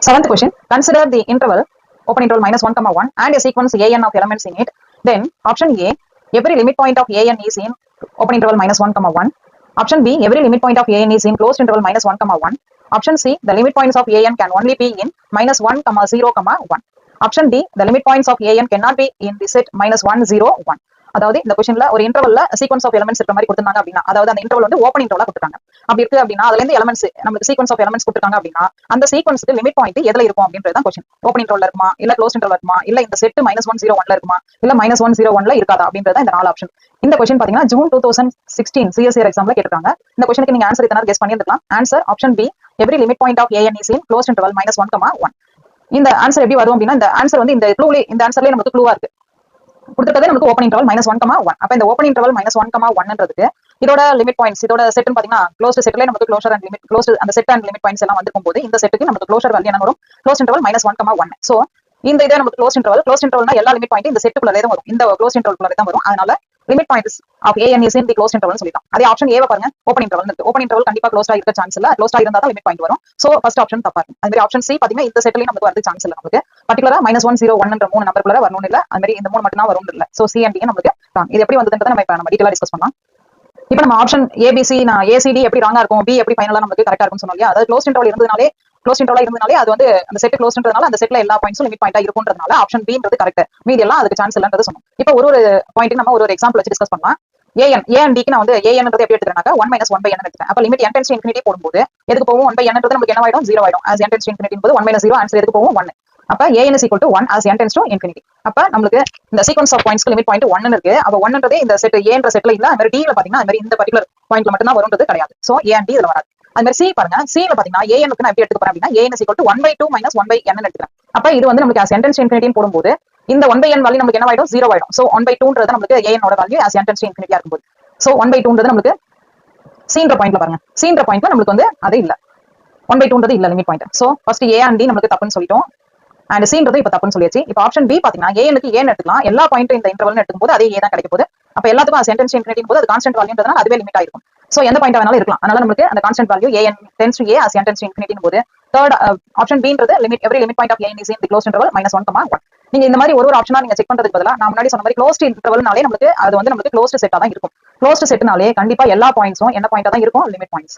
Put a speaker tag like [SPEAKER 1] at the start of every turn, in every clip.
[SPEAKER 1] Seventh question. Consider the interval open interval minus 1 comma 1 and a sequence an of elements in it. Then option A, every limit point of an is in open interval minus 1 comma 1. Option B, every limit point of an is in closed interval minus 1 comma 1. Option C, the limit points of an can only be in minus 1 comma 0 comma 1. Option D, the limit points of an cannot be in the set minus 1 0 1. அதாவது இந்த கொஸ்டின்ல ஒரு இன்டர்வல்ல sequence of elements இருக்கிற மாதிரி கொடுத்தாங்க அப்படின்னா, அதாவது அந்த இன்டர்வல் வந்து ஓப்பன் இன்டர்வலா கொடுத்துருக்காங்க. அப்படி இருக்கு அப்படின்னா அதுல இருந்து எலிமெண்ட்ஸ் நமக்கு சீக்வன்ஸ் ஆஃப் எலிமெண்ட்ஸ் கொடுத்துருக்காங்க அப்படின்னா அந்த சீக்வன்ஸ்க்கு லிமிட் பாயிண்ட் எதுல இருக்கும் அப்படின்றதான் கொஸ்டின். ஓப்பன் இன்டர்வல்ல இருக்குமா, இல்ல க்ளோஸ் இன்டர்வல் இருக்குமா, இல்ல இந்த செட் மைனஸ் 1 0 1ல இருக்குமா, இல்ல மைனஸ் 1 0 1ல இருக்காதா அப்படின்றத இந்த 4 ஆப்ஷன். இந்த கொஸ்டின் பாத்தீங்கன்னா ஜூன் 2016 சிஎஸ்சிஆர் எக்ஸாம்ல கேட்டிருக்காங்க. இந்த கொஸ்டினுக்கு நீங்க ஆன்சர் இதனால கெஸ் பண்ணியிருக்கலாம். Answer option B, every limit point of an is in closed interval minus 1 comma 1. இந்த ஆன்சர் எப்படி வரும் அப்படின்னா, இந்த ஆன்சர் வந்து இந்த க்ளூலே, இந்த ஆன்சர்லயே நமக்கு க்ளூவா இருக்கு கொடுத்துட்டதே நமக்கு ஓப்பன் இன்டர்வல் minus 1 comma 1. அப்ப இந்த ஓப்பன் இன்டர்வல் minus 1 comma 1ன்றதுக்கு இதோட லிமிட் பாயிண்ட்ஸ், இதோட செட்னு பாத்தீங்கன்னா க்ளோஸ்ட் செட்ல நமக்கு க்ளோஷர் அண்ட் லிமிட் க்ளோஸ்ட் அந்த செட் அண்ட் லிமிட் பாயிண்ட்ஸ் எல்லாம் வந்திருக்கும் போது இந்த செட்டுக்கு நமக்கு க்ளோஷர் வேல்யூ என்ன வரும், close interval minus 1 comma 1. So இந்த இதே நமக்கு க்ளோஸ் இன்டர்வல்னா எல்லா லிமிட் பாயிண்ட் இந்த செட்டுக்குள்ளே தான் வரும், இந்த க்ளோஸ் இன்டர்வல்குள்ளே தான் வரும். அதனால limit points of an is in the closed interval சொல்லிட்டோம். அதே ஆப்ஷன் ஏவை பாருங்க, ஓப்பன் இன்டர்வல் இருக்கு. ஓப்பன் இன்டர்வல் கண்டிப்பா க்ளோஸ்டா இருக்க சான்ஸ் இல்ல, க்ளோஸ்டா இருந்தா தான் லிமிட் பாயிண்ட் வரும். சோ ஃபர்ஸ்ட் ஆப்ஷன் தப்பா இருக்கு. அதே மாதிரி ஆப்ஷன் சி பாத்தீங்கன்னா இந்த செட்லயும் நமக்கு வரது சான்ஸ் இல்ல, நமக்கு பர்టిక్యులரா minus 1 0 1ன்ற 3 நம்பருக்குள்ள வரணும் இல்ல, அதே மாதிரி இந்த 3 மட்டும் தான் வரும் இல்ல. சோ சி அண்ட் டி நமக்கு ராங். இது எப்படி வந்ததுன்றதை நம்ம டீடைலா டிஸ்கஸ் பண்ணலாம். இப்போ நம்ம ஆப்ஷன் ஏபிசி ஏசிடி எப்படி ராங்கா இருக்கும், பி எப்படி ஃபைனலா நமக்கு கரெக்டா இருக்கும்னு சொன்னோம் இல்லையா. அதாவது க்ளோஸ் இன்டர்வல் இருந்தனாலே அது வந்து அந்த செட் க்ளோஸ்ன்றதுனால அந்த செட்ல எல்லா பாயிண்ட்ஸும் லிமிட் பாயிண்டா இருக்கும்ன்றதுனால ஆப்ஷன் பின்றது கரெக்ட், மீதி எல்லாம் அதுக்கு சான்ஸ் இல்லன்றது சொன்னோம். இப்போ ஒரு பாயிண்ட் நம்ம ஒரு எக்ஸாம்பிள் வச்சு டிஸ்கஸ் பண்ணலாம். ஏன் டிக்கு நான் வந்து ஏன்ன்றது எப்படி எடுத்துக்கிறேன்னா 1 minus 1 by n எடுத்துக்கிறேன். அப்ப limit n tends to infinity போடும்போது எதுக்கு போகும் 1 by n ன்றது நமக்கு என்ன ஆயிடும் 0 ஆயிடும். as n tends to infinity போது 1 minus 0 ஆன்சர் எதுக்கு போகும் 1. அப்ப an is equal to 1 as n tends to infinity. அப்ப நமக்கு இந்த சீக்வென்ஸ் ஆஃப் பாயிண்ட்ஸ்க்கு லிமிட் பாயிண்ட் 1 இருக்கு. அப்ப 1ன்றதே இந்த செட் ஏன்ற செட்ல இல்ல, அந்த மாதிரி d ல பாத்தீங்கன்னா அந்த மாதிரி இந்த பர்టిక్యులர் பாயிண்ட்ல மட்டும் தான் வரும்ன்றது கிடையாது. சோ a and d இதுல வராது. அது மாதிரி சி பாருங்க, சி ல பாத்தீங்கன்னா an க்கு நான் எப்படி எடுத்துக்க போறேன் அப்படின்னா an is equal to 1 by 2 minus 1 by n எடுத்துக்கிறேன். அப்ப இது வந்து நமக்கு as n tends to infinity போடும்போது இந்த 1 by n வேல்யூ நமக்கு என்ன ஆயிடும் 0 ஆயிடும். சோ 1 by 2ன்றது நமக்கு an ஓட value as n tends to infinity இருக்கும்போது, சோ 1 by 2ன்றது நமக்கு சீன்ற பாயிண்ட்ல பாருங்க, சீன்ற பாயிண்ட்ல நமக்கு வந்து அது இல்ல, 1 by 2ன்றது இல்ல limit point. So first a and d நமக்கு தப்புன்னு சொல்லிட்டோம், அண்ட் சீன்றது இப்ப தப்புன்னு சொல்லியாச்சு. இப்போ ஆப்ஷன் பி பாத்தீங்கன்னா ஏனுக்கு ஏன் எடுத்துக்கலாம், எல்லா பாயிண்ட்டும் இந்த இன்டர்வல் எடுக்கும் போது அதே ஏ தான் கிடைக்க போகுது. அப்ப எல்லாத்துக்கும் as n tends to infinity போது அது கான்ஸ்டன்ட் வேல்யூன்றதுனால அதுவே லிமிட் ஆயிருக்கும். சோ எந்த பாயிண்ட் வேணாலும் இருக்கலாம். அதனால நமக்கு அந்த constant value an tends to a as n tends to infinity போது தேர்ட் ஆப்ஷன் பின்றது limit every limit point of an is in the closed interval minus 1 comma 1. நீங்க இந்த மாதிரி ஒரு ஆப்ஷனா நீங்க செக் பண்றதுக்கு பதிலா நான் முன்னாடி சொன்ன மாதிரி க்ளோஸ்ட் இன்டர்வல்னாலே நமக்கு அது வந்து நமக்கு க்ளோஸ்ட் செட்டா தான் இருக்கும். க்ளோஸ்ட் செட்னாலே கண்டிப்பா எல்லா பாயிண்ட்ஸும் என்ன பாயிண்டா தான் இருக்கும், லிமிட் பாயிண்ட்ஸ்.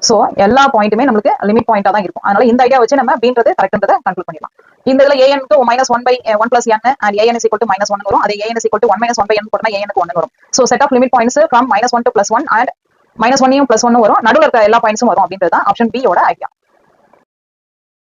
[SPEAKER 1] சோ எல்லா பாயிண்ட்டுமே நமக்கு லிமிட் பாயிண்டா தான் இருக்கும். அதனால இந்த ஐடியா வச்சு நம்ம பீன்றது கரெக்ட்ன்றதை கன்க்ளூட் பண்ணிடலாம். இந்த இதுல an க்கு minus 1 by 1 plus n and an is equal to minus 1 வரும். அதே an is equal to 1 minus 1 by n போட்டா an க்கு 1 வரும். So set of limit points from minus 1 to plus 1 and minus 1 plus 1 வரும். நடுவுல இருக்க எல்லா பாயிண்ட்ஸும் வரும் அப்படின்றது தான் ஆப்ஷன் பி யோட ஐடியா.